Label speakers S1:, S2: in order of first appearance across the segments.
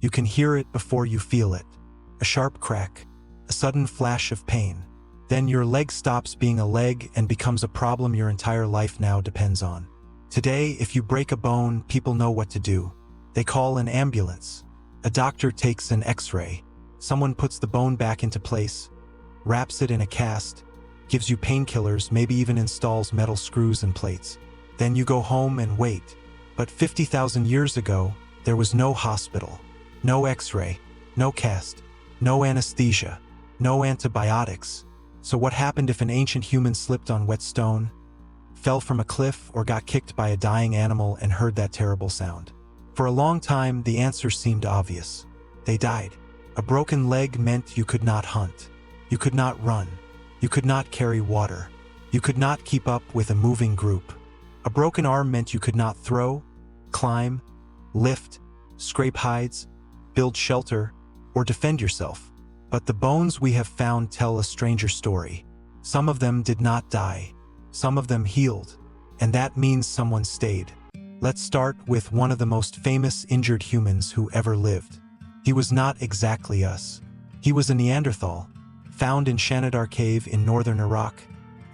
S1: You can hear it before you feel it. A sharp crack, a sudden flash of pain. Then your leg stops being a leg and becomes a problem your entire life now depends on. Today, if you break a bone, people know what to do. They call an ambulance. A doctor takes an X-ray. Someone puts the bone back into place, wraps it in a cast, gives you painkillers, maybe even installs metal screws and plates. Then you go home and wait. But 50,000 years ago, there was no hospital, no X-ray, no cast, no anesthesia, no antibiotics. So what happened if an ancient human slipped on wet stone, fell from a cliff, or got kicked by a dying animal and heard that terrible sound? For a long time, the answer seemed obvious. They died. A broken leg meant you could not hunt. You could not run. You could not carry water. You could not keep up with a moving group. A broken arm meant you could not throw, climb, lift, scrape hides, build shelter, or defend yourself. But the bones we have found tell a stranger story. Some of them did not die. Some of them healed. And that means someone stayed. Let's start with one of the most famous injured humans who ever lived. He was not exactly us. He was a Neanderthal, found in Shanidar cave in northern Iraq,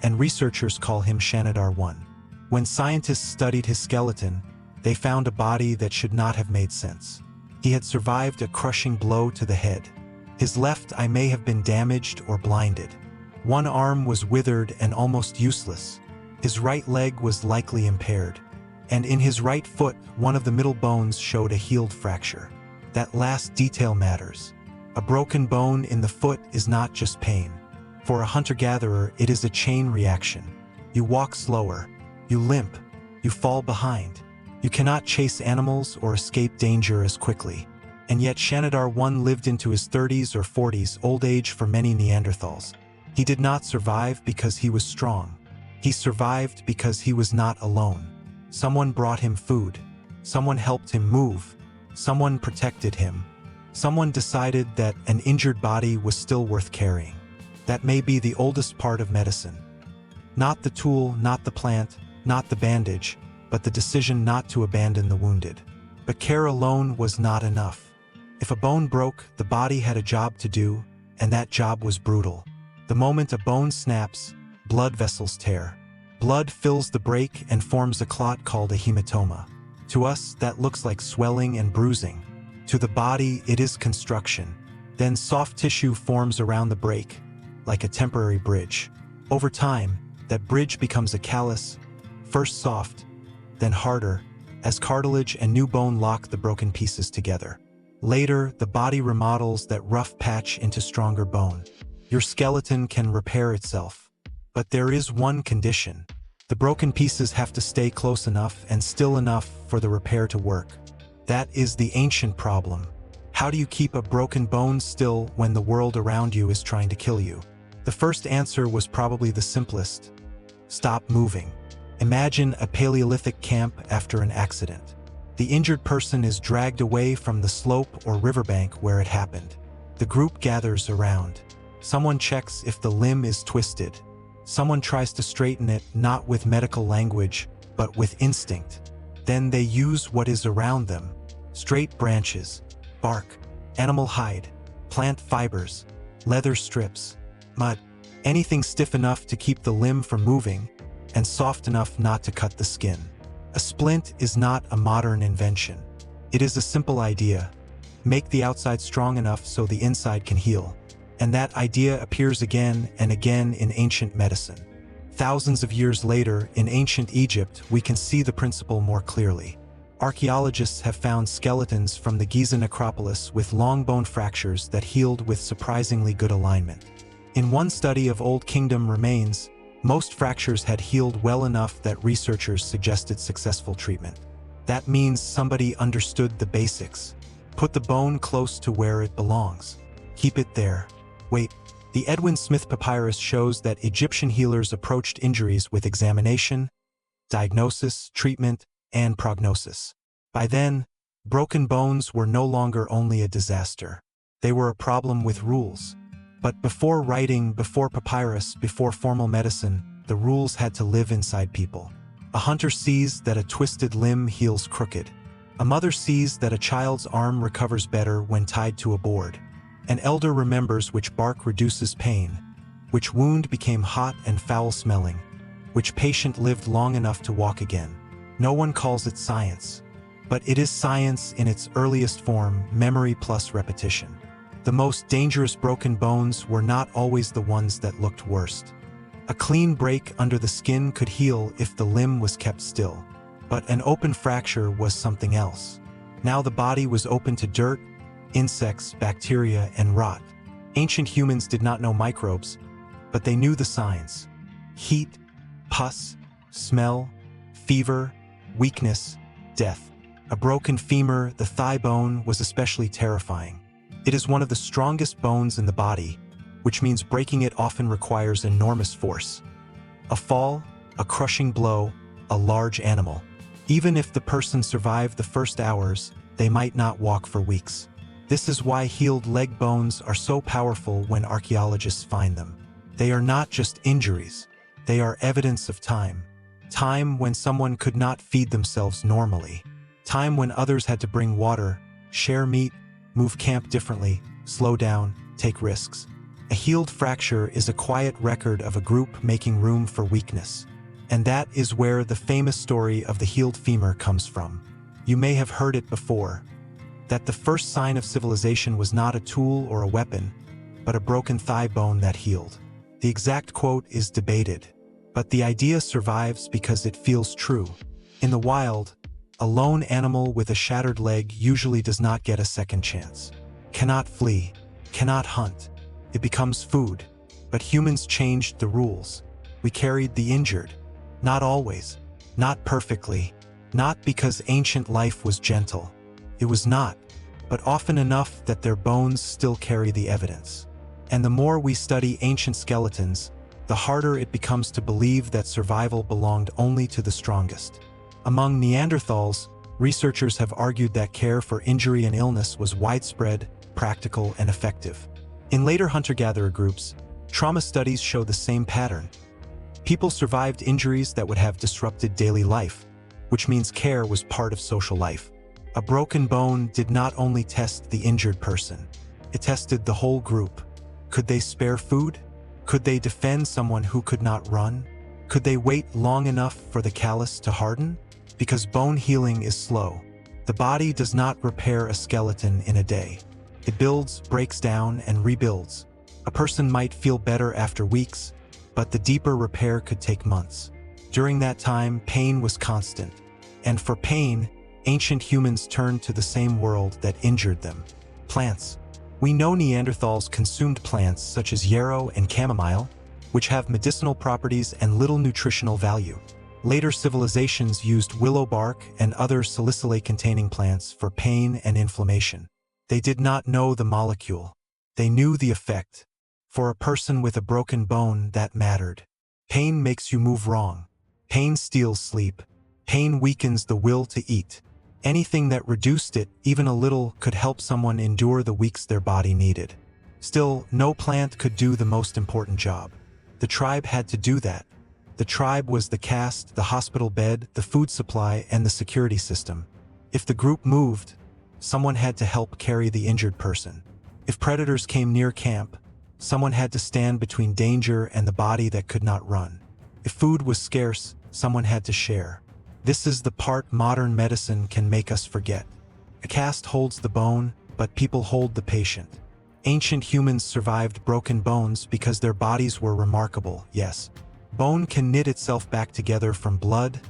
S1: and researchers call him Shanidar 1. When scientists studied his skeleton, they found a body that should not have made sense. He had survived a crushing blow to the head. His left eye may have been damaged or blinded. One arm was withered and almost useless. His right leg was likely impaired. And in his right foot, one of the middle bones showed a healed fracture. That last detail matters. A broken bone in the foot is not just pain. For a hunter-gatherer, it is a chain reaction. You walk slower. You limp. You fall behind. You cannot chase animals or escape danger as quickly. And yet Shanidar 1 lived into his 30s or 40s, old age for many Neanderthals. He did not survive because he was strong. He survived because he was not alone. Someone brought him food. Someone helped him move. Someone protected him. Someone decided that an injured body was still worth carrying. That may be the oldest part of medicine. Not the tool, not the plant, not the bandage, but the decision not to abandon the wounded. But care alone was not enough. If a bone broke, the body had a job to do, and that job was brutal. The moment a bone snaps, blood vessels tear. Blood fills the break and forms a clot called a hematoma. To us, that looks like swelling and bruising. To the body, it is construction. Then soft tissue forms around the break, like a temporary bridge. Over time, that bridge becomes a callus, first soft, then harder, as cartilage and new bone lock the broken pieces together. Later, the body remodels that rough patch into stronger bone. Your skeleton can repair itself. But there is one condition. The broken pieces have to stay close enough and still enough for the repair to work. That is the ancient problem. How do you keep a broken bone still when the world around you is trying to kill you? The first answer was probably the simplest. Stop moving. Imagine a Paleolithic camp after an accident. The injured person is dragged away from the slope or riverbank where it happened. The group gathers around. Someone checks if the limb is twisted. Someone tries to straighten it, not with medical language, but with instinct. Then they use what is around them. Straight branches, bark, animal hide, plant fibers, leather strips, mud, anything stiff enough to keep the limb from moving, and soft enough not to cut the skin. A splint is not a modern invention. It is a simple idea. Make the outside strong enough so the inside can heal. And that idea appears again and again in ancient medicine. Thousands of years later, in ancient Egypt, we can see the principle more clearly. Archaeologists have found skeletons from the Giza necropolis with long bone fractures that healed with surprisingly good alignment. In one study of Old Kingdom remains, most fractures had healed well enough that researchers suggested successful treatment. That means somebody understood the basics. Put the bone close to where it belongs. Keep it there. Wait, the Edwin Smith Papyrus shows that Egyptian healers approached injuries with examination, diagnosis, treatment, and prognosis. By then, broken bones were no longer only a disaster. They were a problem with rules. But before writing, before papyrus, before formal medicine, the rules had to live inside people. A hunter sees that a twisted limb heals crooked. A mother sees that a child's arm recovers better when tied to a board. An elder remembers which bark reduces pain, which wound became hot and foul-smelling, which patient lived long enough to walk again. No one calls it science, but it is science in its earliest form, memory plus repetition. The most dangerous broken bones were not always the ones that looked worst. A clean break under the skin could heal if the limb was kept still, but an open fracture was something else. Now the body was open to dirt, insects, bacteria, and rot. Ancient humans did not know microbes, but they knew the signs: heat, pus, smell, fever, weakness, death. A broken femur, the thigh bone, was especially terrifying. It is one of the strongest bones in the body, which means breaking it often requires enormous force. A fall, a crushing blow, a large animal. Even if the person survived the first hours, they might not walk for weeks. This is why healed leg bones are so powerful when archaeologists find them. They are not just injuries, they are evidence of time. Time when someone could not feed themselves normally. Time when others had to bring water, share meat, move camp differently, slow down, take risks. A healed fracture is a quiet record of a group making room for weakness. And that is where the famous story of the healed femur comes from. You may have heard it before, that the first sign of civilization was not a tool or a weapon, but a broken thigh bone that healed. The exact quote is debated, but the idea survives because it feels true. In the wild, a lone animal with a shattered leg usually does not get a second chance. Cannot flee, cannot hunt. It becomes food. But humans changed the rules. We carried the injured. Not always, not perfectly, not because ancient life was gentle. It was not, but often enough that their bones still carry the evidence. And the more we study ancient skeletons, the harder it becomes to believe that survival belonged only to the strongest. Among Neanderthals, researchers have argued that care for injury and illness was widespread, practical, and effective. In later hunter-gatherer groups, trauma studies show the same pattern. People survived injuries that would have disrupted daily life, which means care was part of social life. A broken bone did not only test the injured person, it tested the whole group. Could they spare food? Could they defend someone who could not run? Could they wait long enough for the callus to harden? Because bone healing is slow. The body does not repair a skeleton in a day. It builds, breaks down, and rebuilds. A person might feel better after weeks, but the deeper repair could take months. During that time, pain was constant. And for pain, ancient humans turned to the same world that injured them: plants. We know Neanderthals consumed plants such as yarrow and chamomile, which have medicinal properties and little nutritional value. Later civilizations used willow bark and other salicylate-containing plants for pain and inflammation. They did not know the molecule. They knew the effect. For a person with a broken bone, that mattered. Pain makes you move wrong. Pain steals sleep. Pain weakens the will to eat. Anything that reduced it, even a little, could help someone endure the weeks their body needed. Still, no plant could do the most important job. The tribe had to do that. The tribe was the caste, the hospital bed, the food supply, and the security system. If the group moved, someone had to help carry the injured person. If predators came near camp, someone had to stand between danger and the body that could not run. If food was scarce, someone had to share. This is the part modern medicine can make us forget. A caste holds the bone, but people hold the patient. Ancient humans survived broken bones because their bodies were remarkable, yes. Bone can knit itself back together from blood,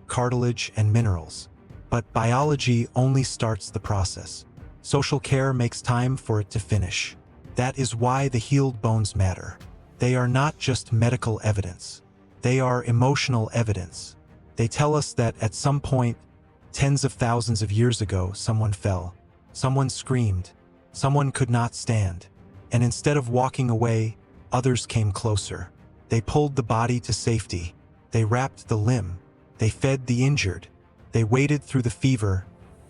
S1: cartilage, and minerals. But biology only starts the process. Social care makes time for it to finish. That is why the healed bones matter. They are not just medical evidence. They are emotional evidence. They tell us that at some point, tens of thousands of years ago, someone fell. Someone screamed. Someone could not stand. And instead of walking away, others came closer. They pulled the body to safety. They wrapped the limb. They fed the injured. They waited through the fever,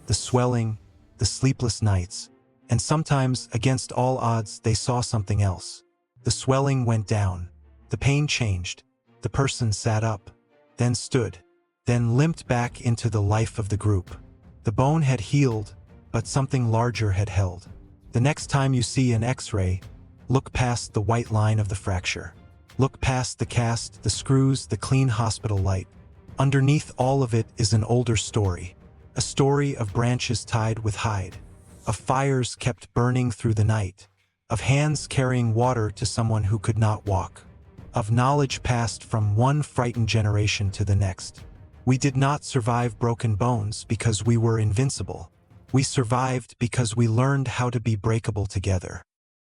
S1: the swelling, the sleepless nights. And sometimes, against all odds, they saw something else. The swelling went down. The pain changed. The person sat up, then stood, then limped back into the life of the group. The bone had healed, but something larger had held. The next time you see an X-ray, look past the white line of the fracture. Look past the cast, the screws, the clean hospital light. Underneath all of it is an older story. A story of branches tied with hide, of fires kept burning through the night, of hands carrying water to someone who could not walk, of knowledge passed from one frightened generation to the next. We did not survive broken bones because we were invincible. We survived because we learned how to be breakable together.